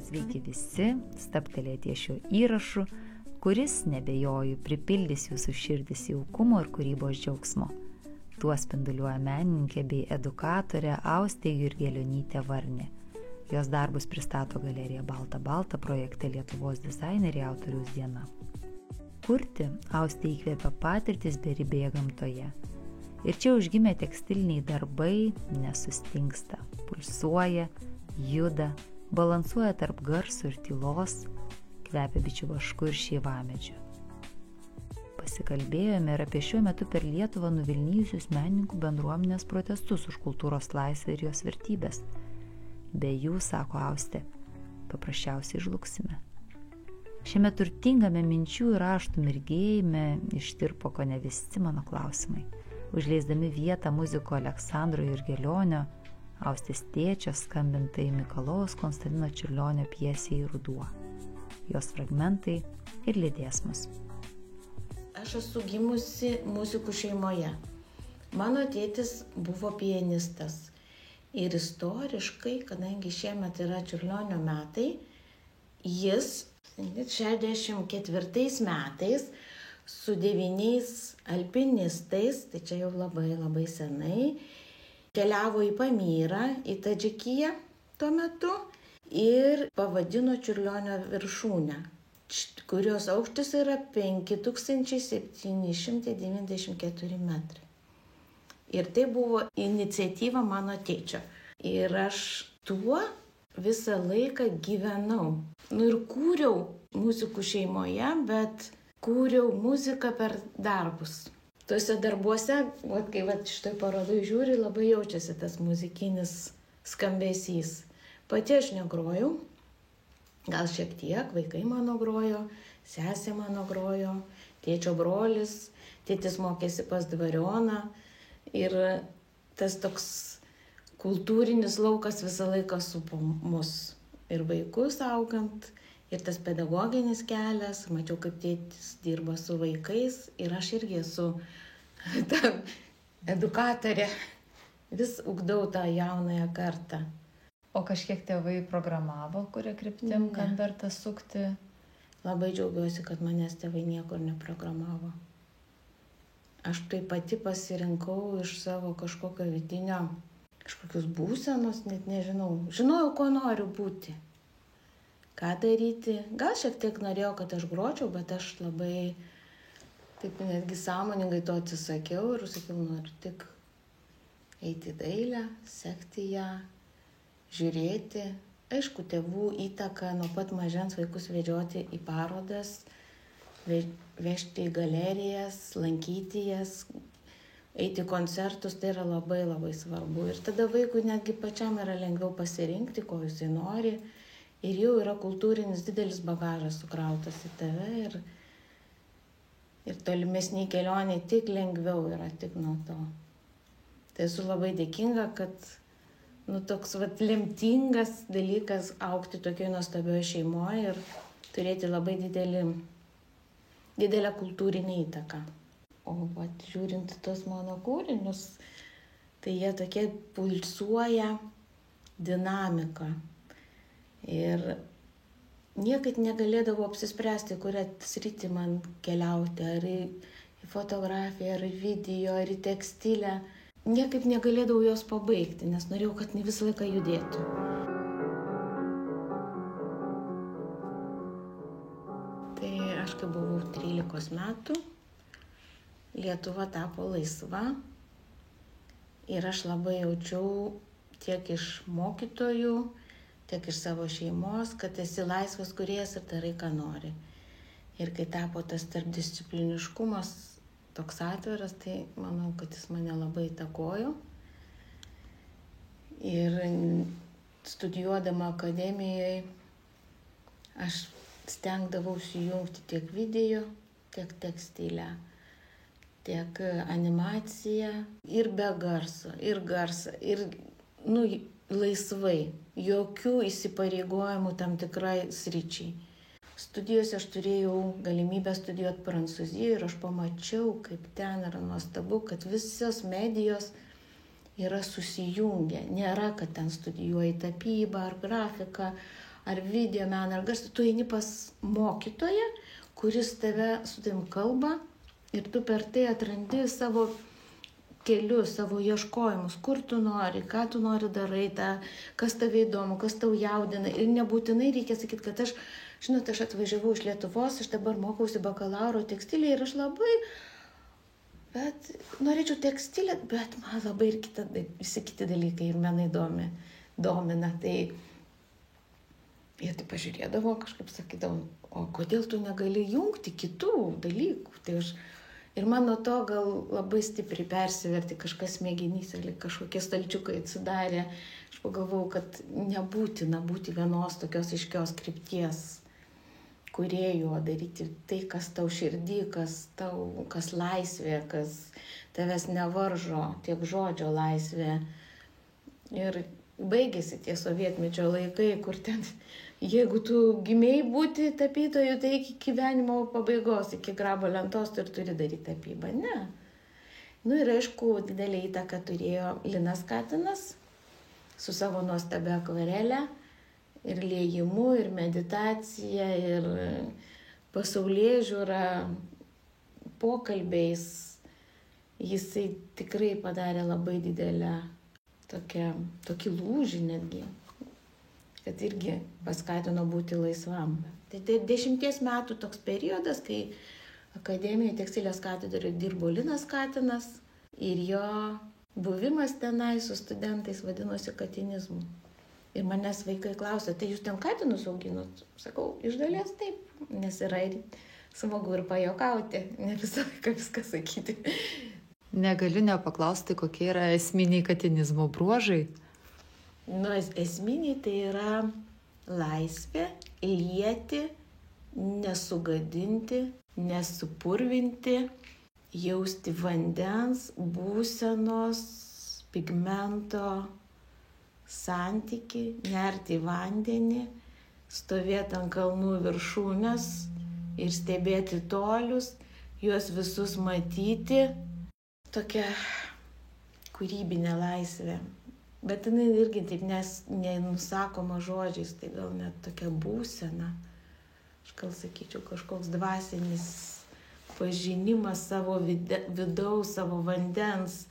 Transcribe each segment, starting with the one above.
Sveiki visi, stabtelėję ties šiuo įrašu, kuris, nebejoju, pripildys jūsų širdis jaukumo ir kūrybos džiaugsmo. Tuo spinduliuoja menininkė bei edukatorė Austė Jurgelionytė Varnė. Jos darbus pristato galerija Balta Balta projekte Lietuvos dizaineriai autoriaus diena. Kurti Austė įkvėpia patirtis beribėje gamtoje. Ir čia užgimę tekstiliniai darbai nesustingsta, pulsuoja, juda, balansuoja tarp garso ir tylos, kvepia bičių vašku ir šeivamedžiu. Pasikalbėjome ir apie šiuo metu per Lietuvą nuvilnijusius menininkų bendruomenės protestus už kultūros laisvę ir jos vertybės. Be jų, sako Austė, paprasčiausiai žlugsime. Šiame turtingame minčių ir raštų mirgėjime ištirpo kone visi mano klausimai. Užleisdami vietą muziko Aleksandro Jurgelionio, Austės tėčio skambintai Mikalojaus Konstantino Čiurlionio pjesei Ruduo. Jos fragmentai ir lydės mus. Aš esu gimusi muzikų šeimoje. Mano tėtis buvo pianistas. Ir istoriškai, kadangi šiemet yra Čiurlionio metai, jis 64 metais su 9 alpinistais, tai čia jau labai senai, keliavo į Pamyrą, į Tadžikiją tuo metu ir pavadino Čiurlionio viršūnę, kurios aukštis yra 5794 metrai. Ir tai buvo iniciatyva mano tėčio. Ir aš tuo visą laiką gyvenau. Ir kūriau muzikų šeimoje, bet kūriau muziką per darbus. Tuose darbuose, kai šitoj parodoj žiūri, labai jaučiasi tas muzikinis skambesys. Pati aš negrojau, gal šiek tiek, vaikai mano grojo, sesė mano grojo, tėčio brolis, tėtis mokėsi pas dvarioną. Ir tas toks kultūrinis laukas visą laiką supo mus ir vaikus augant, ir tas pedagoginis kelias, mačiau, kaip tėtis dirba su vaikais ir aš irgi esu ta edukatorė, vis ugdau tą jaunąją kartą. O kažkiek tėvai programavo, kuria kryptim, kad verta sukti? Labai džiaugiuosi, kad manęs tėvai niekur neprogramavo. Aš tai pati pasirinkau iš savo kažkokio vidinio, kažkokios būsenos, net nežinau. Žinojau, ko noriu būti, ką daryti. Gal šiek tiek norėjau, kad aš gročiau, bet aš labai taip netgi sąmoningai to atsisakiau ir sakiau, noriu tik eiti į dailę, sekti ją, žiūrėti. Aišku, tėvų įtaka nuo pat mažens vaikus vedžioti į parodas, vežti į galerijas, lankyti jas, eiti į koncertus, tai yra labai svarbu. Ir tada vaikui netgi pačiam yra lengviau pasirinkti, ko jisai nori. Ir jau yra kultūrinis didelis bagažas sukrautas į tave. Ir tolimesniai kelioniai tik lengviau yra tik nuo to. Tai esu labai dėkinga, kad toks lemtingas dalykas augti tokioje nuostabioje šeimoje ir turėti labai didelę kultūrinę įtaką. O žiūrint tos mano kūrinius, tai jie tokie pulsuoja dinamika. Ir niekad negalėdavau apsispręsti, kurią sritį man keliauti, ar į fotografiją, ar į video, ar į tekstilę. Niekaip negalėdavau jos pabaigti, nes norėjau, kad visą laiką judėtų. Tai aš, kai buvau 13 metų, Lietuva tapo laisva ir aš labai jaučiau tiek iš mokytojų, tiek iš savo šeimos, kad esi laisvas kūrėjas ir darai, ką nori. Ir kai tapo tas tarpdiscipliniškumas toks atviras, tai manau, kad jis mane labai įtakojo. Ir studijuodama akademijoje aš stengdavausi jungti tiek video, tiek tekstilę, tiek animaciją ir be garso, ir garsą, ir laisvai, jokių įsipareigojimų tam tikrai sričiai. Studijose aš turėjau galimybę studijuoti Prancūzijoje ir aš pamačiau, kaip ten yra nuostabu, kad visos medijos yra susijungę. Nėra, kad ten studijuoji tapybą ar grafiką, ar video meną, ar garsą. Tu eini pas mokytoją, kuris su tavim kalba ir tu per tai atrandi savo kelius, savo ieškojimus, kur tu nori, ką tu nori darai, kas tave įdomu, kas tau jaudina. Ir nebūtinai reikia sakyti, kad aš atvažiavau iš Lietuvos, aš dabar mokausi bakalauro tekstilėje ir aš labai, bet norėčiau tekstilę, bet man labai ir visi kiti dalykai ir menai domina. Tai jie tai pažiūrėdavo, kažkaip sakydavo, o kodėl tu negali jungti kitų dalykų. Ir man nuo to gal labai stipriai persiverti kažkas smegenyse, kažkokie stalčiukai atsidarė. Aš pagalvojau, kad nebūtina būti vienos tokios aiškios krypties kūrėjų, o daryti tai, kas tau širdį, kas laisvė, kas tavęs nevaržo, tiek žodžio laisvė. Ir baigėsi tie sovietmečio laikai, kur ten, jeigu tu gimėjai būti tapytoju, tai iki gyvenimo pabaigos, iki grabo lentos tu ir turi daryti tapybą. Ne. Ir aišku, didelį įtaką turėjo Linas Katinas su savo nuostabia akvarele ir liejimu, ir meditacija, ir pasaulėžiūra, pokalbiais. Jisai tikrai padarė labai didelę tokį lūžį netgi, kad irgi paskatino būti laisvam. Tai 10 metų toks periodas, kai Akademijoje tekstilės katedroje dirbo Linas Katinas ir jo buvimas tenai su studentais vadinosi katinizmu. Ir manęs vaikai klausia, tai jūs ten katinus auginot? Sakau, iš dalies taip, nes yra ir smagu ir pajuokauti, ne visą laiką viską sakyti. Negaliu nepaklausti, kokie yra esminiai katinizmo bruožai. Esminiai tai yra laisvė, lieti, nesugadinti, nesupurvinti, jausti vandens, būsenos, pigmento santykį, nerti į vandenį, stovėti ant kalnų viršūnės ir stebėti tolius, juos visus matyti. Tokia kūrybinė laisvė. Bet jinai irgi taip nenusakoma žodžiais, tai gal net tokia būsena. Aš gal sakyčiau, kažkoks dvasinis pažinimas savo vidaus, savo vandens,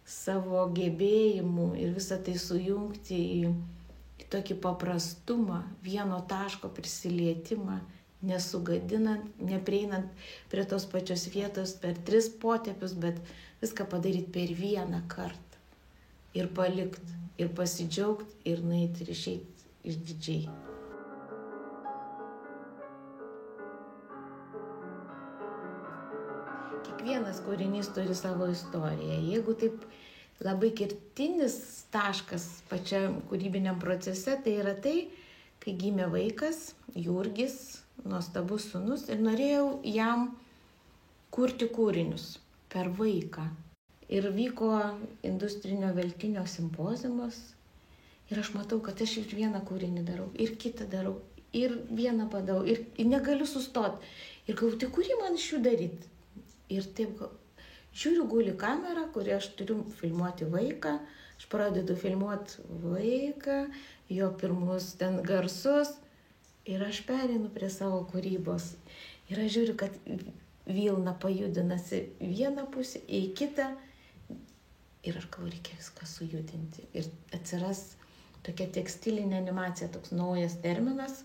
savo gebėjimų ir visą tai sujungti į tokį paprastumą, vieno taško prisilietimą, nesugadinant, neprieinant prie tos pačios vietos per 3 potėpius, bet viską padaryti per vieną kartą ir palikti, ir pasidžiaugti, ir nueiti ir išeiti išdidžiai. Kiekvienas kūrinys turi savo istoriją. Jeigu taip labai kertinis taškas pačiam kūrybiniam procese, tai yra tai, kai gimė vaikas, Jurgis, nuostabus sūnus, ir norėjau jam kurti kūrinius per vaiką. Ir vyko industrinio veltinio simpoziumas ir aš matau, kad aš ir vieną kūrinį darau, ir kitą darau, ir vieną padarau, ir negaliu sustoti. Ir galvoju, tai kurį man iš jų daryti? Ir taip žiūriu, guli kamera, kurį aš turiu filmuoti vaiką, aš pradedu filmuoti vaiką, jo pirmus ten garsus ir aš pereinu prie savo kūrybos. Ir aš žiūriu, kad vilna pajudinasi vieną pusę į kitą ir aš galvoju, reikia viską sujudinti. Ir atsiras tokia tekstilinė animacija, toks naujas terminas.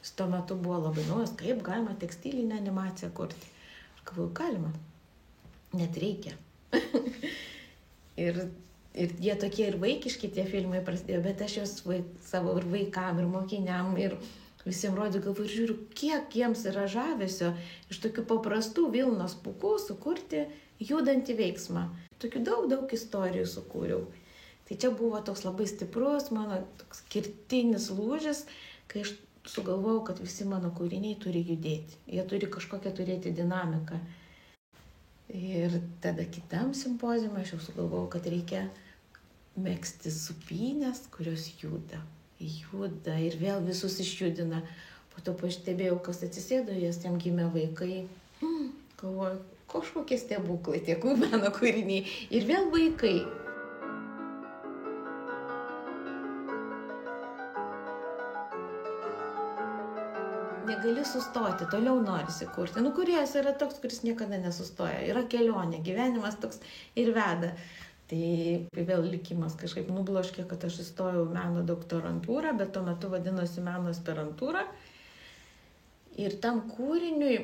Jis tuo metu buvo labai naujas, kaip galima tekstilinę animaciją kurti. Aš galvoju, galima, net reikia. ir jie tokie ir vaikiški tie filmai prasidėjo, bet aš juos savo ir vaikam, ir mokiniam, ir visiems rodžiu, galvoju, ir žiūriu, kiek jiems yra žavesio iš tokių paprastų vilnos pūkų sukurti judantį veiksmą. Tokių daug istorijų sukūriau. Tai čia buvo toks labai stiprus mano toks kertinis lūžis, kai aš sugalvojau, kad visi mano kūriniai turi judėti. Jie turi kažkokią turėti dinamiką. Ir tada kitam simpoziumui aš jau sugalvojau, kad reikia megzti supynės, kurios juda ir vėl visus išjudina. Po to pastebėjau, kas atsisėdo, jas jam gimė vaikai. Galvoju, kažkokie stebuklai, tie mano kūriniai. Ir vėl vaikai. negali sustoti, toliau norisi kurti. Nu, kūrėjas yra toks, kuris niekada nesustoja. Yra kelionė, gyvenimas toks ir veda. Tai vėl likimas kažkaip nubloškė, kad aš įstojau meno doktorantūrą, bet tuo metu vadinosi meno aspirantūra. Ir tam kūriniui,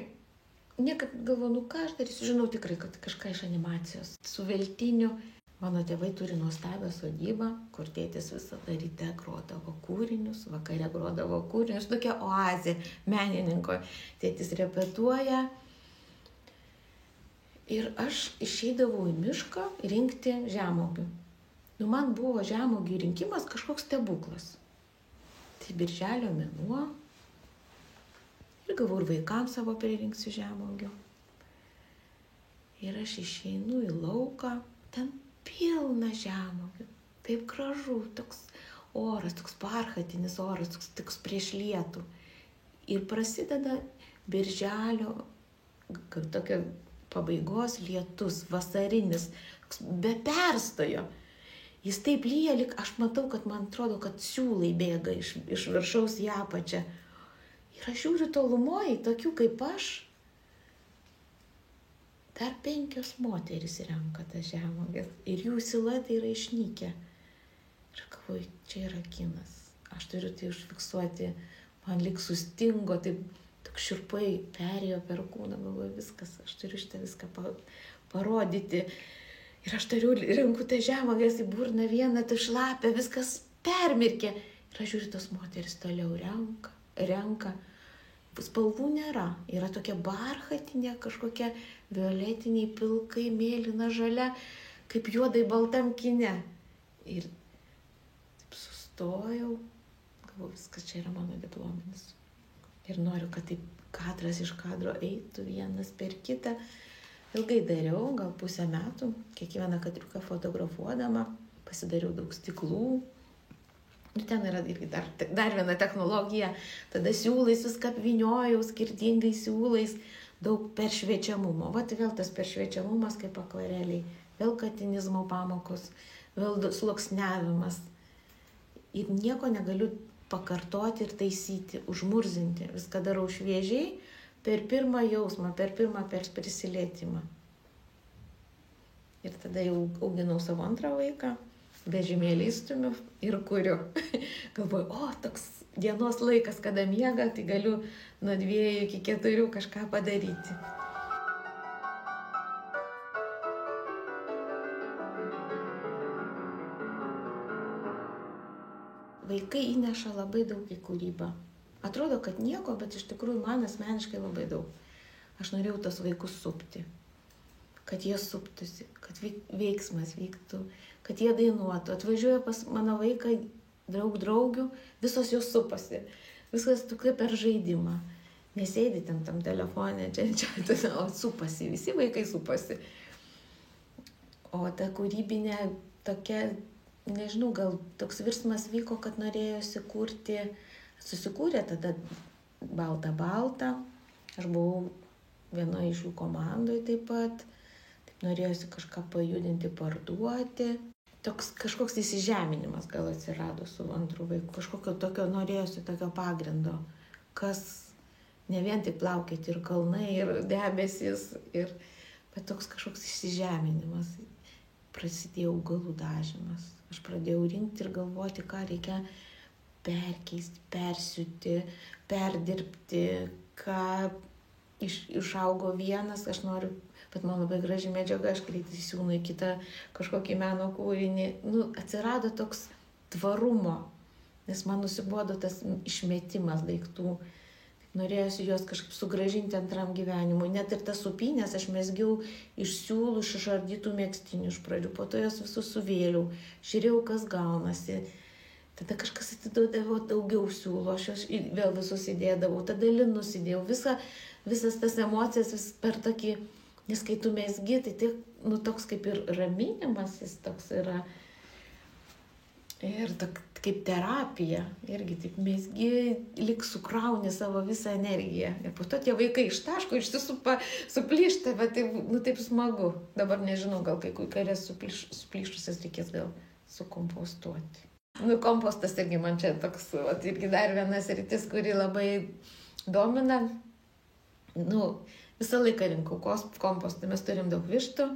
niekad galvoju, nu ką aš darysiu, žinau tikrai, kad kažką iš animacijos. Su Veltiniu, mano tėvai turi nuostabią sodybą, kur tėtis visada ryte grodavo kūrinius, vakare grodavo kūrinius, tokia oazė menininko. Tėtis repetuoja. Ir aš išeidavau į mišką rinkti žemuogių. Nu, man buvo žemuogių rinkimas kažkoks stebuklas. Tai birželio mėnuo. Ir galvoju, ir vaikams savo pririnksiu žemuogių. Ir aš išeinu į lauką, ten pilna žemuogių. Taip gražu, toks oras, toks barchatinis oras, toks prieš lietų. Ir prasideda birželio, tokia pabaigos lietus, vasarinis, be perstojo. Jis taip lyja, lyg aš matau, kad man atrodo, kad siūlai bėga iš viršaus į apačią. Ir aš žiūriu tolumoje, tokių kaip aš, dar 5 moterys renka tas žemuoges. Ir jų siluetai yra išnykę. Ir galvoju, čia yra kinas. Aš turiu tai užfiksuoti, man lyg sustingo, taip toks šiurpai perėjo per kūną, galvoju, viskas, aš turiu šitą viską parodyti. Ir aš renku tą žemuoges į burną vieną, tai šlapia, viskas permirkė. Ir aš žiūriu, tos moteris toliau renka. Spalvų nėra, yra tokia barchatinė, kažkokia violetiniai pilkai, mėlyna, žalia, kaip juodai baltam kine. Ir taip sustojau, galvoju, viskas čia yra mano diplominis. Ir noriu, kad taip kadras iš kadro eitų vienas per kitą. Ilgai dariau, gal 1,5 metų, kiekvieną kadriuką fotografuodama, pasidariau daug stiklų. Ir ten yra irgi dar viena technologija, tada siūlais viską apvyniojau, skirtingais siūlais, daug peršviečiamumo. Vat vėl tas peršviečiamumas kaip akvareliai, vėl katinizmo pamokos, vėl sluoksniavimas. Ir nieko negaliu pakartoti ir taisyti, užmurzinti. Viską darau šviežiai, per pirmą jausmą, per pirmą prisilietimą. Ir tada jau auginau savo antrą vaiką, vežimėlį stumiu ir kuriu. Galvoju, toks dienos laikas, kada miega, tai galiu nuo 2 iki 4 kažką padaryti. Vaikai įneša labai daug į kūrybą. Atrodo, kad nieko, bet iš tikrųjų man asmeniškai labai daug. Aš norėjau tos vaikus supti, kad jie suptųsi, kad veiksmas vyktų, kad jie dainuotų. Atvažiuoja pas mano vaiką draugių, visos jos supasi. Viskas tokia per žaidimą. Nesėdi ten tam telefone, čia, o supasi, visi vaikai supasi. O ta kūrybinė tokia, nežinau, gal toks virsmas vyko, kad norėjosi kurti, susikūrė tada balta. Aš buvau viena iš jų komandoje taip pat. Taip norėjosi kažką pajudinti, parduoti. Kažkoks įsižeminimas gal atsirado su antru vaiku. Kažkokio tokio norėjosi tokio pagrindo, kas ne vien tik plaukėti ir kalnai, ir debesys, bet toks kažkoks įsižeminimas. Prasidėjo augalų dažymas. Aš pradėjau rinkti ir galvoti, ką reikia perkeisti, persiūti, perdirbti, ką išaugo vienas, aš noriu, bet man labai graži medžiaga, aš greitai siūnu į kitą kažkokį meno kūrinį. Atsirado toks tvarumo, nes man nusibodo tas išmetimas daiktų. Norėjusi juos kažkaip sugrąžinti antram gyvenimui. Net ir tas supynės aš mezgiau iš siūlų, iš išardytų megztinių iš pradžių. Po to jas visus suvėliau, žiūrėjau, kas gaunasi. Tada kažkas atiduodavo daugiau siūlų, aš vėl visus įdėdavau. Tada linus įdėjau. Visas tas emocijas vis per tokį, nes kai tu mezgi, tai toks kaip ir raminimas, jis toks yra. Ir kaip terapija, irgi taip mezgi, lyg sukrauni savo visą energiją. Ir po to tie vaikai ištaško, išsisupa, suplyšta, bet taip smagu. Dabar nežinau, gal kai kurias suplyšusias reikės gal sukompostuoti. Kompostas irgi man čia toks, irgi dar vienas rytis, kuri labai domina. Visą laiką rinkau kompostą, mes turim daug vištų,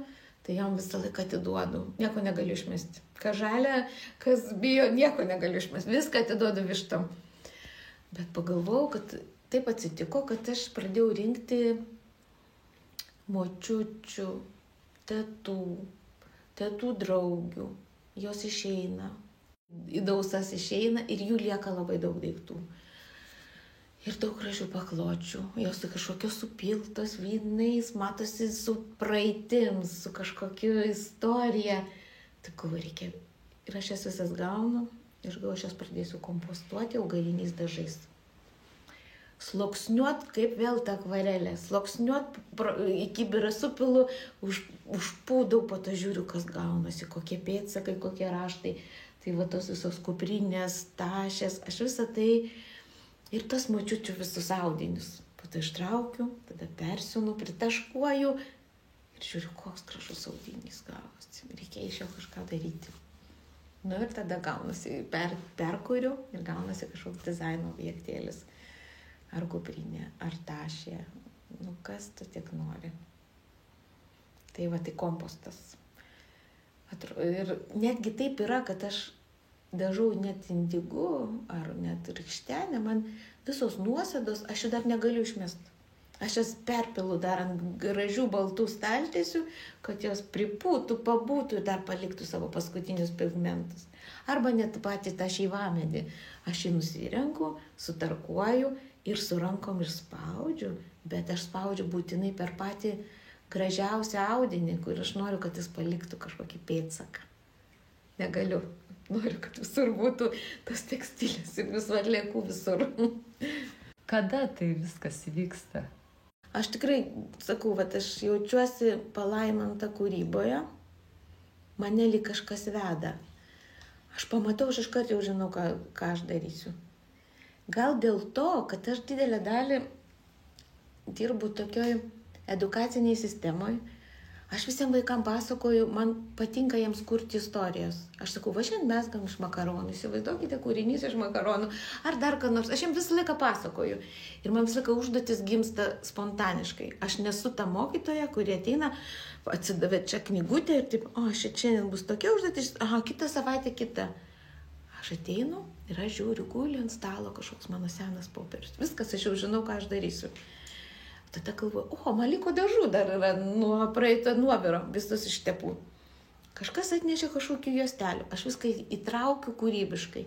tai jam visą laiką atiduodu, nieko negaliu išmesti. Kas žalia, kas bijo, nieko negaliu išmesti, viską atiduodu vištom. Bet pagalvojau, kad taip atsitiko, kad aš pradėjau rinkti močiučių, tetų draugių, jos išeina, į dausas išeina ir jų lieka labai daug daiktų. Ir daug gražių pakločių, jos kažkokios supiltos vynais, matosi su praeitim, su kažkokia istorija. Tai galvoju, reikia. Ir aš jas visas gaunu ir galvoju, aš jas pradėsiu kompostuoti augaliniais dažais. Sloksniuot kaip vėl ta akvarelė, sloksniuot į kibirą supilu, užpūdau, po to žiūriu, kas gaunasi, kokie pėdsakai, kokie raštai. Tai va tos visos kuprinės, tašės, aš visą tai ir tas močiučių visus audinius. Po to ištraukiu, tada persiūnu, pritaškuoju ir žiūriu, koks gražus audinys gavosi. Reikia iš jo kažką daryti. Ir tada gaunasi, perkuriu ir gaunasi kažkoks dizaino objektėlis. Ar kuprinė, ar tašė. Kas tu tik nori. Tai va, tai kompostas. Ir netgi taip yra, kad aš dažau net indigu ar net rykštenę, man visos nuosėdos, aš jų dar negaliu išmesti. Aš jas perpilu dar ant gražių baltų staltiesių, kad jos pripūtų, pabūtų ir dar paliktų savo paskutinius pigmentus. Arba net patį tą šeivamedį. Aš jį nusirenku, sutarkuoju ir su rankom ir spaudžiu, bet aš spaudžiu būtinai per patį gražiausią audinį, kur aš noriu, kad jis paliktų kažkokį pėdsaką. Negaliu. Noriu, kad visur būtų tas tekstilės ir visų atliekų visur. Kada tai viskas vyksta? Aš tikrai sakau, aš jaučiuosi palaimanta kūryboje, mane lyg kažkas veda. Aš pamatau, aš iškart jau žinau, ką aš darysiu. Gal dėl to, kad aš didelę dalį dirbu tokioj edukaciniai sistemoj, aš visiems vaikams pasakoju, man patinka jiems kurti istorijos. Aš sakau, va šiandien mes gam iš makaronų, įsivaizduokite kūrinys iš makaronų, ar dar ką nors. Aš jiems visą laiką pasakoju. Ir man visą laiką užduotis gimsta spontaniškai. Aš nesu ta mokytoja, kuri ateina, atsidavė čia knygutę ir taip, šiandien bus tokia užduotis, kitą savaitę kita. Aš ateinu ir aš žiūriu, guli ant stalo kažkoks mano senas popierius. Viskas, aš jau žinau, ką aš darysiu. Tada galvoju, man liko dažų dar yra nuo praeito nuoviro, visus ištepų. Kažkas atnešė kažkokių juostelių, aš viską įtraukiu kūrybiškai,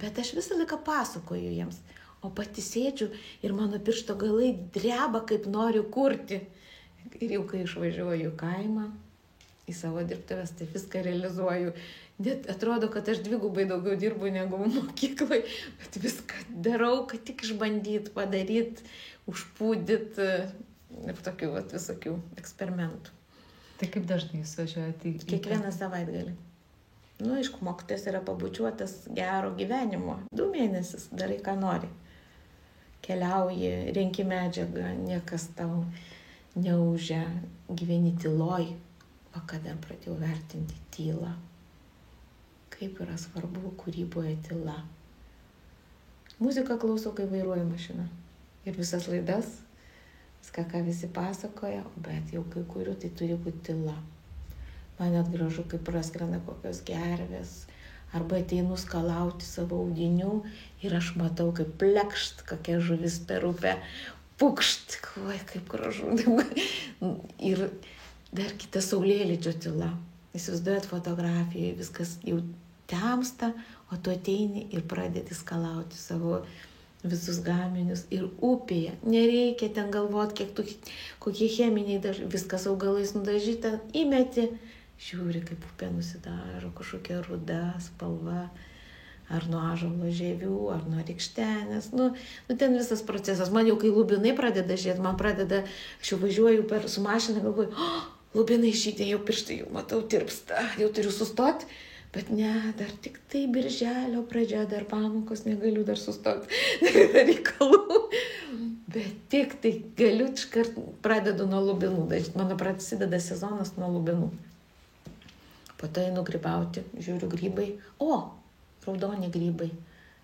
bet aš visą laiką pasakoju jiems, o pati sėdžiu ir mano piršto galai dreba, kaip noriu kurti. Ir jau kai išvažiuoju į kaimą, į savo dirbtuves, tai viską realizuoju. Net atrodo, kad aš dvigubai daugiau dirbu negu mokyklai, bet viską darau, kad tik išbandyt, padaryt, užpūdyt ir tokių visokių eksperimentų. Tai kaip dažnai jūs važiuojate? Kiekvieną savaitgalį. Aišku, mokytojas yra pabučiuotas gero gyvenimo. 2 mėnesius darai, ką nori. Keliauji, renki medžiagą, niekas tau neužia, gyveni tyloj. O kada pradėjau vertinti tylą? Kaip yra svarbu kūryboje tyla. Muziką klausau, kai vairuoju mašiną. Ir visas laidas, viską, ką visi pasakoja, bet jau kai kurių, tai turi būti tyla. Man net gražu, kai praskrenda kokios gervės, arba ateinu skalauti savo audinių ir aš matau, kaip plekšt, kokia žuvis per upę, pukšt, kaip gražu. Ir dar kita saulėlydžio tyla. Įsivaizduojat fotografijoje, viskas jau temsta, o tu ateini ir pradedi skalauti savo visus gaminius ir upėje. Nereikia ten galvoti, kokie cheminiai dažai, viskas augalais nudažyta, įmeti, žiūri, kaip upė nusidaro, kažkokia ruda spalva, ar nuo ąžuolo žievių, ar nuo rykštenės. Ten visas procesas. Man jau kai lubinai pradeda žiūrėti, aš jau važiuoju su mašina, galvoju, lubinai žydė, jau pirštai, jau matau, tirpsta, jau turiu sustoti. Bet ne, dar tik tai birželio pradžia, dar pamokos, negaliu dar sustoti, dar reikalų. Bet tik tai galiu, iškart pradedu nuo lubinų. Mano prasideda sezonas nuo lubinų. Po to einu grybauti, žiūriu grybai. Raudoni grybai.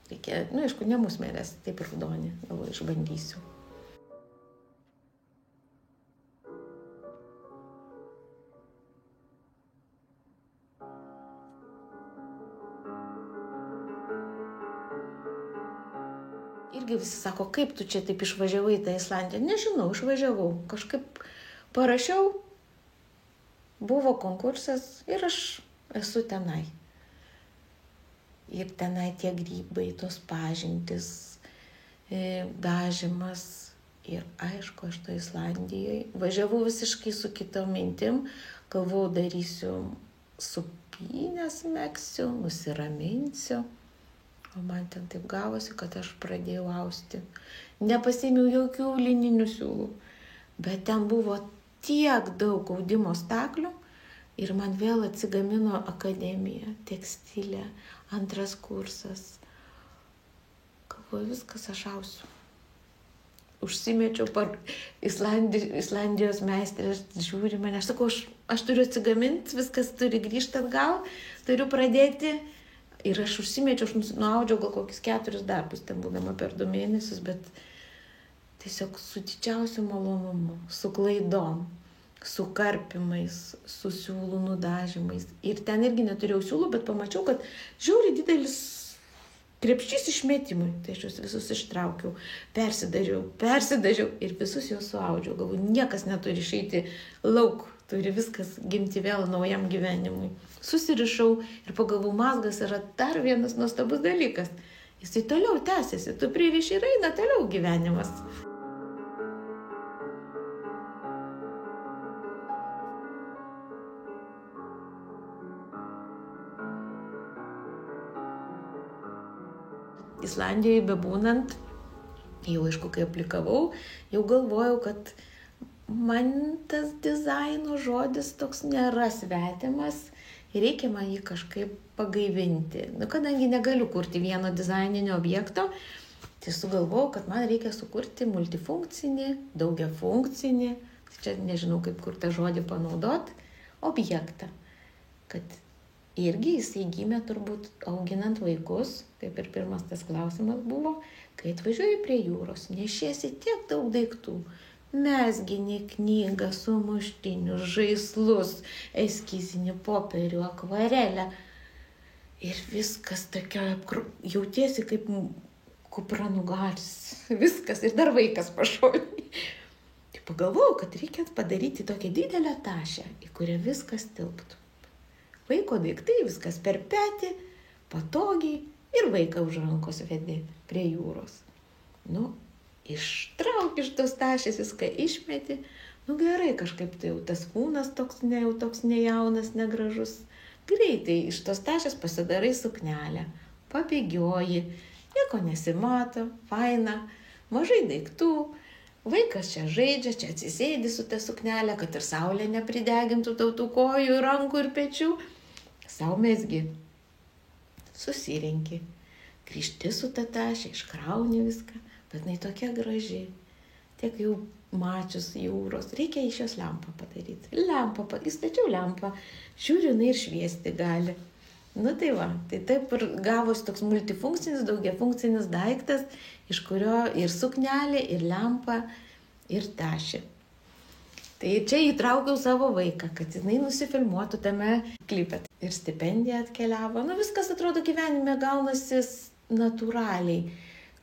Reikia, aišku, ne musmelės, taip raudoni, galvoju, išbandysiu. Irgi visi sako, kaip tu čia taip išvažiavai į tą Islandiją? Nežinau, išvažiavau. Kažkaip parašiau, buvo konkursas ir aš esu tenai. Ir tenai tie grybai, tos pažintys, dažymas. Ir aišku, aš to Islandijoje važiavau visiškai su kitom mintim, galvojau, darysiu supynės, megsiu, nusiraminsiu. O man ten taip gavosi, kad aš pradėjau austi. Nepasiėmiau jokių lininių siūlų, bet ten buvo tiek daug audimo staklių ir man vėl atsigamino akademija, tekstilė, 2 kursas. Galvoju, viskas, aš ausiu. Užsimečiau par Islandijos meistrę, žiūri mane, aš sakau, aš turiu atsigaminti, viskas turi grįžti atgal, turiu pradėti. Ir aš užsimečiau, aš nuaudžiau gal kokius 4 darbus, ten būdama per 2 mėnesius, bet tiesiog su didžiausiu malonumu, su klaidom, su karpimais, su siūlų nudažymais. Ir ten irgi neturėjau siūlų, bet pamačiau, kad žiauriai didelis krepšys išmetimui. Tai aš juos visus ištraukiau, persidažiau ir visus juos suaudžiau. Galvoju, niekas neturi išeiti lauk, turi viskas gimti vėl naujam gyvenimui. Susirišau ir pagalvojau, mazgas yra dar vienas nuostabus dalykas. Jisai toliau tęsiasi, tu pririši ir eina toliau gyvenimas. Islandijoje bebūnant, jau aišku, kai aplikavau, jau galvojau, kad man tas dizaino žodis toks nėra svetimas ir reikia man jį kažkaip pagaivinti. Kadangi negaliu kurti vieno dizaininio objekto, tai sugalvojau, kad man reikia sukurti multifunkcinį, daugiafunkcinį, čia nežinau, kaip kur tą žodį panaudot, objektą. Kad irgi jisai gimė turbūt auginant vaikus, kaip ir pirmas tas klausimas buvo, kai atvažiuoji prie jūros, nešiesi tiek daug daiktų, mezginį, knygą, sumuštinius, žaislus, eskizinį popierių, akvarelę. Ir viskas tokia, jautiesi kaip kupranugaris, viskas, ir dar vaikas pašoja. Tai pagalvojau, kad reikia padaryti tokią didelę tašę, į kurią viskas tilptų. Vaiko daiktai, viskas per petį, patogiai ir vaiką už rankos vedi prie jūros. Ištrauk iš tos tašės, viską išmeti. Gerai, kažkaip tai jau tas kūnas toks nejaunas, negražus. Greitai iš tos tašės pasidarai suknelę, pabėgioji, nieko nesimato, faina, mažai daiktų. Vaikas čia žaidžia, čia atsisėdi su ta suknelė, kad ir saulė nepridegintų tau tų kojų, rankų ir pečių. Sau mezgi, susirenki, grįžti su ta tašė, iškrauni viską, bet jinai tokia graži, tiek jau mačius jūros, reikia iš jos lempą padaryti. Įstačiau lempą, žiūriu, jinai ir šviesti gali. Tai va, tai taip ir gavosi toks multifunkcinis, daugiafunkcinis daiktas, iš kurio ir suknelė, ir lempa, ir tašė. Tai čia įtraukiau savo vaiką, kad jinai nusifilmuotų tame klipe. Ir stipendija atkeliavo. Viskas atrodo gyvenime gaunasi natūraliai.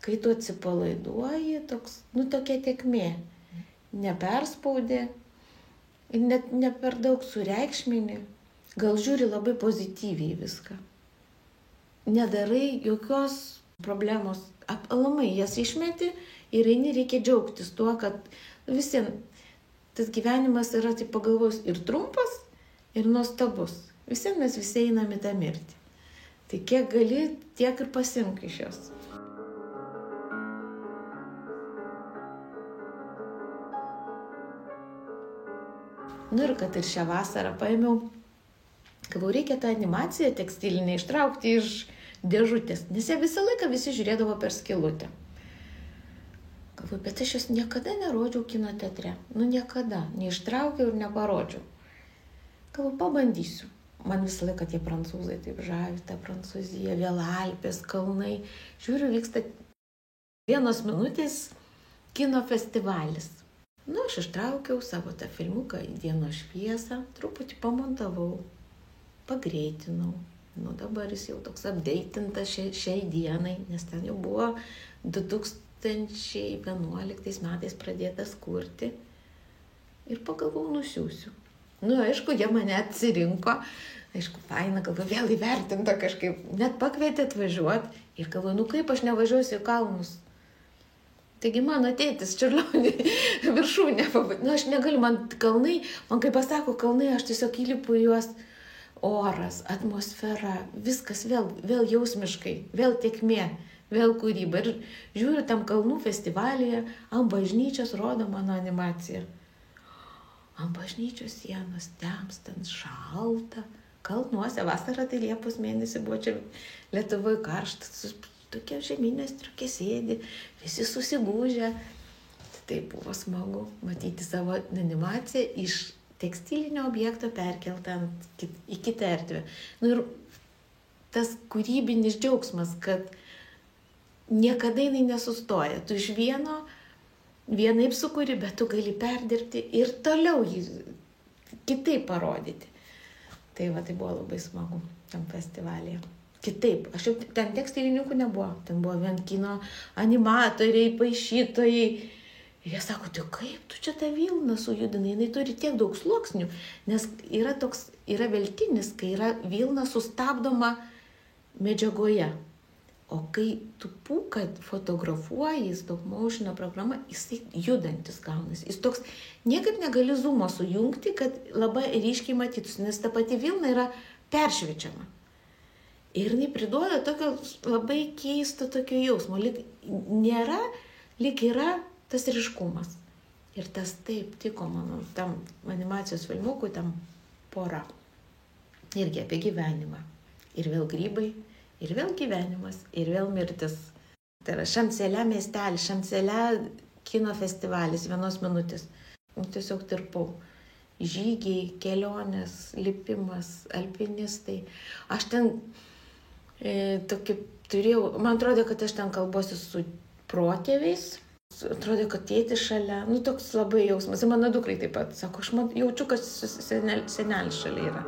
Kai tu atsipalaiduoji, tokia tėkmė. Neperspaudi, net ne per daug sureikšmini. Gal žiūri labai pozityviai viską. Nedarai jokios problemos. Aplamai jas išmeti ir eini, reikia džiaugtis tuo, kad visiems tas gyvenimas yra, taip pagalvojus, ir trumpas, ir nuostabus. Visiems mes visi einam į tą mirtį. Tai kiek gali, tiek ir pasimk iš jos. Ir kad ir šią vasarą paėmiau, galvojau, reikia tą animaciją tekstilinę ištraukti iš dėžutės, nes ją visą laiką visi žiūrėdavo per skylutę. Galvoju, bet aš jos niekada nerodžiau kino teatre. Niekada. Neištraukiau ir neparodžiau. Galvoju, pabandysiu. man visą laiką tie prancūzai taip žavi, ta Prancūzija, vėl Alpės, kalnai. Žiūriu, vyksta 1 minutės kino festivalis. Aš ištraukiau savo tą filmuką į dienos šviesą, truputį pamontavau, pagreitinau. Dabar jis jau toks updatintas šiai dienai, nes ten jau buvo 2011 metais pradėtas kurti. Ir pagalvojau, nusiųsiu. Aišku, jie mane atsirinko. Aišku, faina, galvoju, vėl įvertinta kažkaip. Net pakvietė atvažiuoti. Ir galvoju, kaip aš nevažiuosiu į kalnus. Taigi mano tėtis Čiurlionį viršūnę pavadino. Aš negaliu, man kalnai, man kai pasako kalnai, aš tiesiog įlipu į juos. Oras, atmosfera, viskas vėl jausmiškai, vėl tėkmė, vėl kūryba. Ir žiūriu tam kalnų festivalyje, ant bažnyčios rodo mano animaciją. Ant bažnyčios sienos temstant šalta. Kalnuose vasarą, tai Liepos mėnesį buvo čia Lietuvoje karštas, tokie žemynės striukė sėdi, visi susigūžę. Tai buvo smagu matyti savo animaciją iš tekstilinio objekto perkeltą į kitą erdvę. Ir tas kūrybinis džiaugsmas, kad niekada jinai nesustoja. Tu iš vienaip sukuri, bet tu gali perdirbti ir toliau jį kitaip parodyti. Tai buvo labai smagu tam festivalyje. Kitaip. Aš jau ten tekstilininkų nebuvo. Ten buvo vien kino animatoriai, paišytojai. Ir jie sako, tai kaip tu čia tą vilną sujudinai? Jinai turi tiek daug sluoksnių, nes yra veltinis, kai yra vilna sustabdoma medžiagoje. O kai tu pūką fotografuoji, stop motion programa, jisai judantis gaunasi. Jis toks, niekaip negali zoomo sujungti, kad labai ryškiai matytųsi, nes ta pati vilna yra peršviečiama. Ir jinai priduoda tokio labai keisto tokio jausmo. Lyg yra tas ryškumas. Ir tas taip tiko mano tam animacijos filmukui, tam pora. Irgi apie gyvenimą. Ir vėl grybai. Ir vėl gyvenimas, ir vėl mirtis. Tai yra Šamselė miestelis, Šamselė kino festivalis, 1 minutės. Tiesiog tirpau. Žygiai, kelionės, lipimas, alpinistai. Aš ten tokį turėjau, man atrodo, kad aš ten kalbuosi su protėviais. Atrodo, kad tėtis šalia, toks labai jausmas. Ir mano dukrai taip pat, sako, aš jaučiu, kad senelis šalia yra.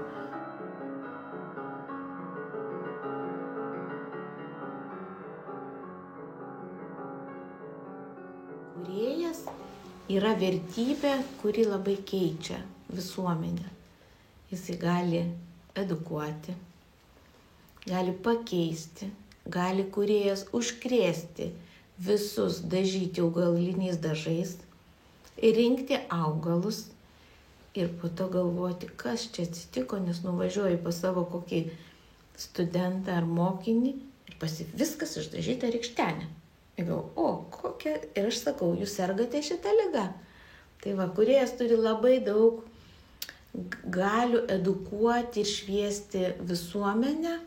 Kūrėjas yra vertybė, kuri labai keičia visuomenę. Jisai gali edukuoti, gali pakeisti, gali kūrėjas užkrėsti visus, dažyti augaliniais dažais, rinkti augalus ir po to galvoti, kas čia atsitiko, nes nuvažiuoju pas savo kokį studentą ar mokinį ir viskas išdažyta rykštenė. Ir kokia, ir aš sakau, jūs sergate šitą ligą. Tai kūrėjas turi labai daug galių edukuoti ir šviesti visuomenę,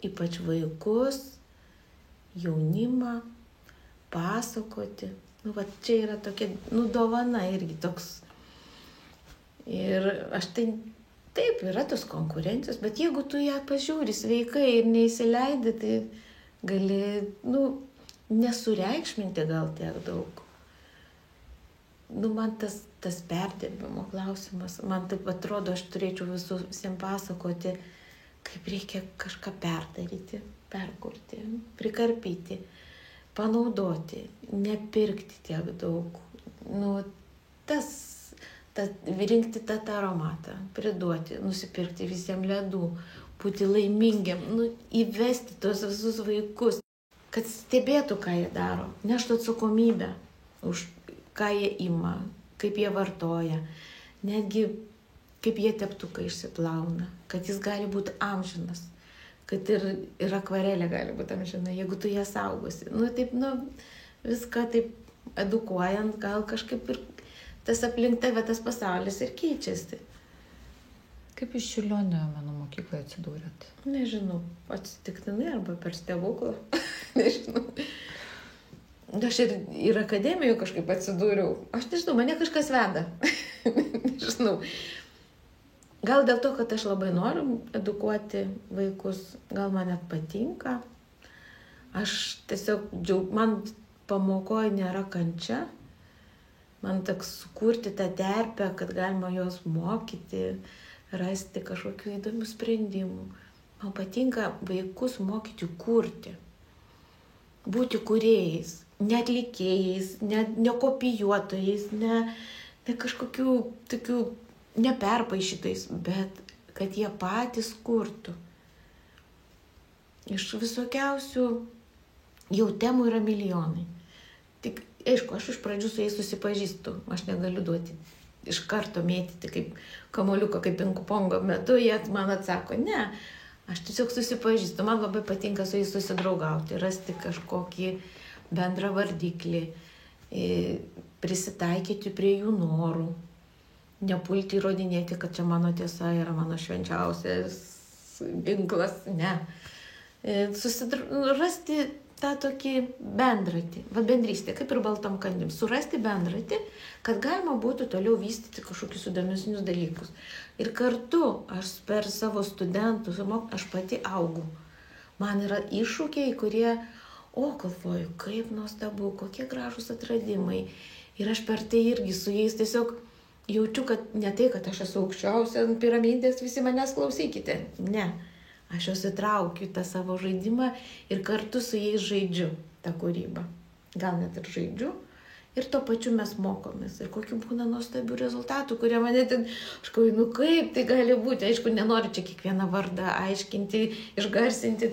ypač vaikus, jaunimą, pasakoti. Čia yra tokia, dovana irgi toks. Ir aš taip, yra tos konkurencijos, bet jeigu tu ją pažiūri sveikai ir neįsileidi, tai gali, nesureikšminti gal tiek daug. Man tas perdirbimo klausimas, man taip atrodo, aš turėčiau visiems pasakoti, kaip reikia kažką perdaryti, perkurti, prikarpyti, panaudoti, nepirkti tiek daug. Rinkti tą aromatą, priduoti, nusipirkti visiems ledų, būti laimingiam, įvesti tos visus vaikus. Kad stebėtų, ką jie daro, neštų atsakomybę už ką jie ima, kaip jie vartoja, netgi kaip jie teptuką išsiplauna, kad jis gali būti amžinas, kad ir akvarelė gali būti amžina, jeigu tu ją saugosi. Viską taip edukuojant, gal kažkaip ir tas aplink tave, tas pasaulis ir keičiasi. Kaip iš Čiurlionio menų mokykloje atsidūrėt? Nežinau, atsitiktinai arba per stebuklą. Nežinau. Aš ir akademijoje kažkaip atsidūriau. Aš nežinau, mane kažkas veda. Nežinau. Gal dėl to, kad aš labai noriu edukuoti vaikus, gal man net patinka. Aš tiesiog man pamokoje nėra kančia. Man teks sukurti tą terpę, kad galima juos mokyti, rasti kažkokių įdomių sprendimų. Man patinka vaikus mokyti kurti, būti kūrėjais, ne atlikėjais, ne kopijuotojais, ne kažkokių tokių neperpaišytais, bet kad jie patys kurtų. Iš visokiausių jau temų yra milijonai. Tik, aišku, aš iš pradžių su jais susipažįstu, aš negaliu duoti iš karto mėtyti kaip kamuoliuką, kaip pingpongo metu, jie man atsako, ne, aš tiesiog susipažįstu, man labai patinka su jais susidraugauti, rasti kažkokį bendrą vardiklį, prisitaikyti prie jų norų, nepulti įrodinėti, kad čia mano tiesa yra mano švenčiausias ginklas, ne. Rasti tą tokį bendratį, bendrystę, kaip ir baltam kandim, surasti bendratį, kad galima būtų toliau vystyti kažkokius įdomesnius dalykus. Ir kartu aš per savo studentus, aš pati augu. Man yra iššūkiai, kurie, galvoju, kaip nuostabu, kokie gražūs atradimai. Ir aš per tai irgi su jais tiesiog jaučiu, kad ne tai, kad aš esu aukščiausia ant piramidės, visi manęs klausykite. Ne. Aš juos įtraukiu į tą savo žaidimą ir kartu su jais žaidžiu tą kūrybą. Gal net ir žaidžiu. Ir tuo pačiu mes mokomės. Ir kokių būna nuostabių rezultatų, kurie mane ten, aš galvoju, kaip tai gali būti. Aišku, nenoriu čia kiekvieną vardą aiškinti, išgarsinti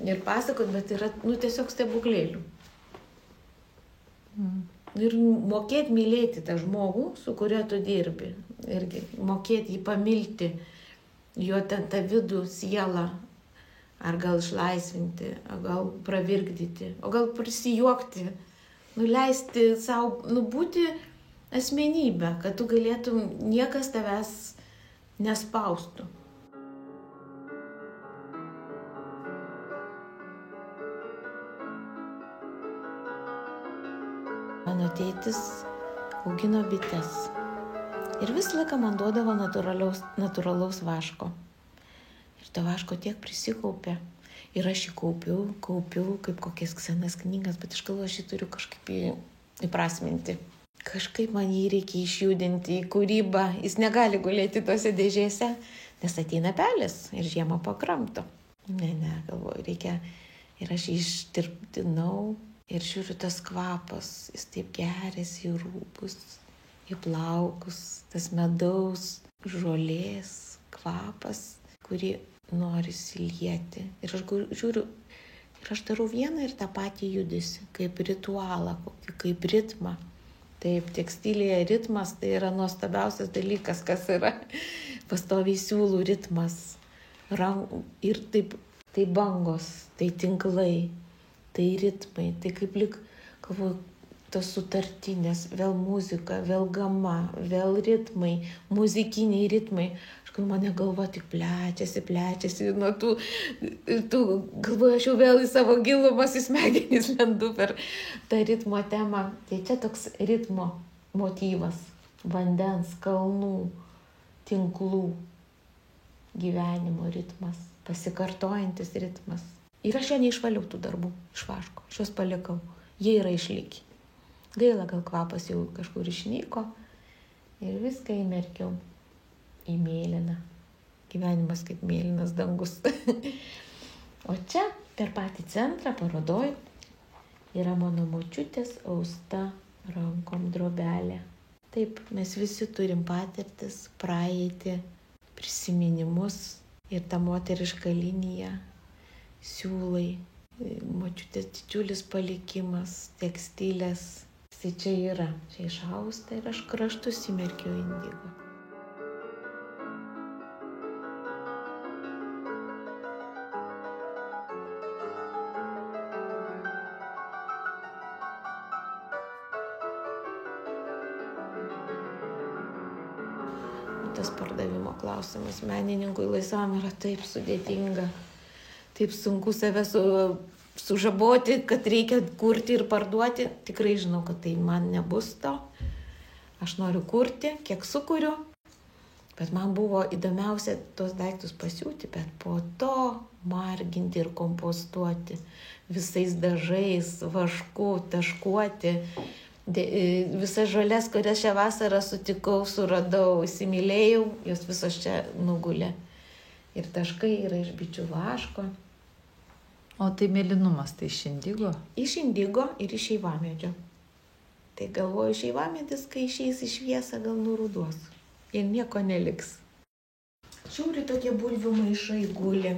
ir pasakoti, bet yra tiesiog stebuklėlių. Ir mokėti mylėti tą žmogų, su kuriuo tu dirbi. Irgi mokėti jį pamilti. Jo ten tą vidų, sielą, ar gal išlaisvinti, o gal pravirkdyti, o gal prisijuokti, leisti savo, būti asmenybę, kad tu galėtum, niekas tavęs nespaustų. Mano tėtis augino bites. Ir visą laiką man duodavo natūralaus vaško. Ir to vaško tiek prisikaupė. Ir aš jį kaupiau kaip kokias senas knygas, bet aš galvoju, aš jį turiu kažkaip įprasminti. Kažkaip man jį reikia išjudinti į kūrybą. Jis negali gulėti tose dėžėse, nes ateina pelės ir žiemą pakramto. Ne, galvoju, reikia. Ir aš jį ištirpdinau ir žiūriu, tas kvapas, jis taip geriasi į rūbus, į plaukus, tas medaus, žolės kvapas, kurį nori įsilieti. Ir aš žiūriu, ir aš darau vieną ir tą patį judesį, kaip ritualą, kaip ritmą. Taip, tekstilėje ritmas tai yra nuostabiausias dalykas, kas yra pastoviai siūlų ritmas. Ir taip, tai bangos, tai tinklai, tai ritmai, tai kaip lyg, galvoju, tos sutartinės, vėl muzika, vėl gama, vėl ritmai, muzikiniai ritmai. Aš galvoju, mane galva tik plečiasi nuo tų galvoju, aš jau vėl į savo gilumas, į smegenis lendu per tą ritmo temą. Tai čia toks ritmo motyvas, vandens, kalnų, tinklų, gyvenimo ritmas, pasikartojantis ritmas. Ir aš jo neišvaliau tų darbų iš vaško, aš juos palikau, jie yra išlikę. Gaila, gal kvapas jau kažkur išnyko ir viską įmerkiau į mėlyną. Gyvenimas kaip mėlynas dangus. O čia per patį centrą parodoj yra mano močiutės austa rankom drobelė. Taip, mes visi turim patirtis, praeitį, prisiminimus ir ta moteriška linija, siūlai, močiutės didžiulis palikimas, tekstilės. Tai čia yra, čia išausta ir aš kraštus įmerkiau indigo. Tas pardavimo klausimas menininkui laisvam yra taip sudėtinga, taip sunku save sužaboti, kad reikia kurti ir parduoti. Tikrai žinau, kad tai man nebus to. Aš noriu kurti, kiek sukuriu, Bet man buvo įdomiausia tos daiktus pasiūti, bet po to marginti ir kompostuoti visais dažais, vašku, taškuoti. Visas žolės, kurias šią vasarą sutikau, suradau, įsimylėjau, jos visos čia nugulė. Ir taškai yra iš bičių vaško. O tai mėlynumas, tai iš indigo? Iš indigo ir iš šeivamedžio. Tai galvoju, šeivamedis, kai išeis į šviesą, gal nuruduos. Ir nieko neliks. Žiūri, tokie bulvių maišai guli,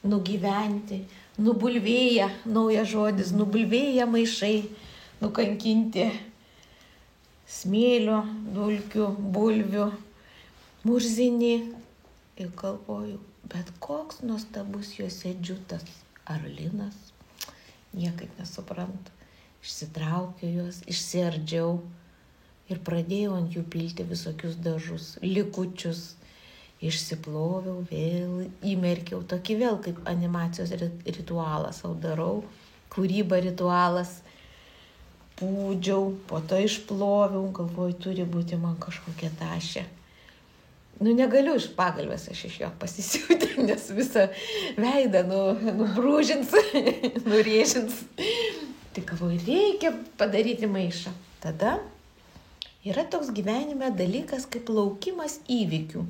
nugyventi, nubulvėja, naujas žodis, nubulvėja maišai, nukankinti smėlio, dulkių, bulvių, murzini. Ir galvoju, bet koks nuostabus juose džiutas ar linas, niekaip nesuprantu. Išsitraukiau juos, išsiardžiau ir pradėjau ant jų pilti visokius dažus, likučius. Išsiploviau, vėl įmerkiau, tokį vėl kaip animacijos ritualą sau darau, kūryba ritualas. Pūdžiau, po to išploviau, galvoju, turi būti man kažkokia tašė. Negaliu iš pagalvės aš iš jo pasisiūti, nes visą veidą nubrūžins, nurėžins. Tai galvoju, reikia padaryti maišą. Tada yra toks gyvenime dalykas kaip laukimas įvykių.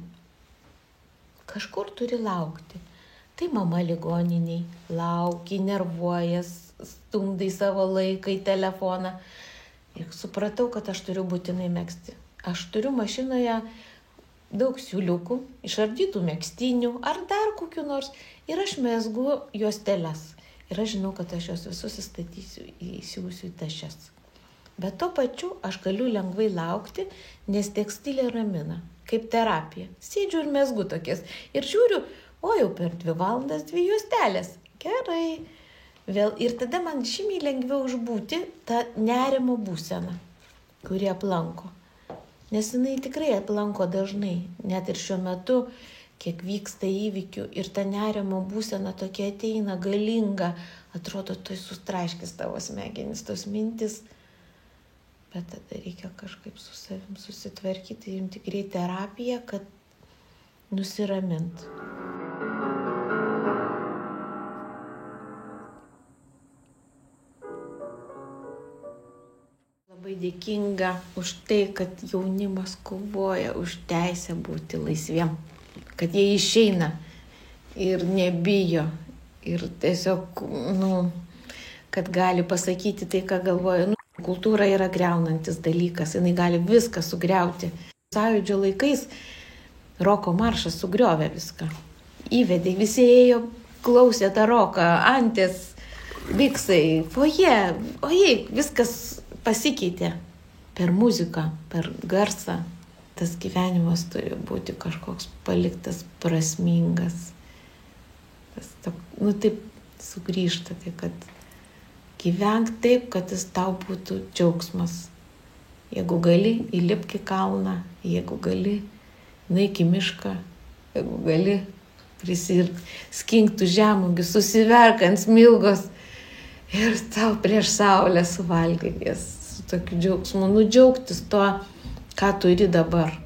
Kažkur turi laukti. Tai mama ligoniniai, lauki, nervuojas, stumdai savo laiką į telefoną. Ir supratau, kad aš turiu būtinai megzti. Aš turiu mašinoje daug siūliukų, išardytų megztinių ar dar kokių nors. Ir aš mezgu juosteles. Ir aš žinau, kad aš juos visus įstatysiu, įsiūsiu į tašes. Bet tuo pačiu aš galiu lengvai laukti, nes tekstilė ramina, kaip terapija. Sėdžiu ir mezgu tokias. Ir žiūriu, o jau per 2 valandas 2 juostelės. Gerai. Vėl. Ir tada man žymiai lengviau užbūti tą nerimo būseną, kuri aplanko. Nes jinai tikrai aplanko dažnai. Net ir šiuo metu, kiek vyksta įvykių ir ta nerimo būsena tokia ateina galinga, atrodo, tai sustraiškis tavo smegenis, tos mintis. Bet tada reikia kažkaip su savim susitvarkyti, imti tikrai terapiją, kad nusiramint. Labai dėkinga už tai, kad jaunimas kovoja už teisę būti laisviem. Kad jie išeina ir nebijo. Ir tiesiog, kad gali pasakyti tai, ką galvoja. Kultūra yra griaunantis dalykas, jinai gali viską sugriauti. Sąjūdžio laikais roko maršas sugriovė viską. Įvedė, visi ėjo, klausė tą roką, antis, biksai, foje, ojei, viskas pasikeitė per muziką, per garsą. Tas gyvenimas turi būti kažkoks paliktas prasmingas. Tas, taip sugrįžta, tai kad gyvenk taip, kad jis tau būtų džiaugsmas. Jeigu gali, įlipk į kalną, jeigu gali, nueik į mišką, jeigu gali, skink žemuogių, susiverk ant smilgos ir tau prieš saulę suvalgyk jas su tokiu džiaugsmu, džiaugtis tuo, ką turi dabar.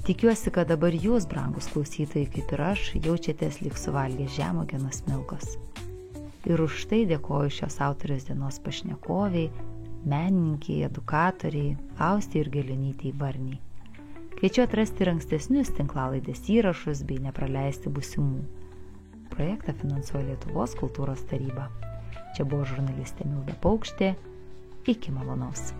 Tikiuosi, kad dabar jūs, brangus klausytojai, kaip ir aš, jaučiatės lyg suvalgę žemuogę nuo smilkos. Ir už tai dėkoju šios autorės dienos pašnekoviai, menininkiai, edukatoriai, Austei Jurgelionytei Varniai. Kviečiu atrasti ir ankstesnius tinklalaidės įrašus bei nepraleisti būsimų. Projektą finansuoja Lietuvos kultūros taryba. Čia buvo žurnalistė Milda Paukštė. Iki malonaus.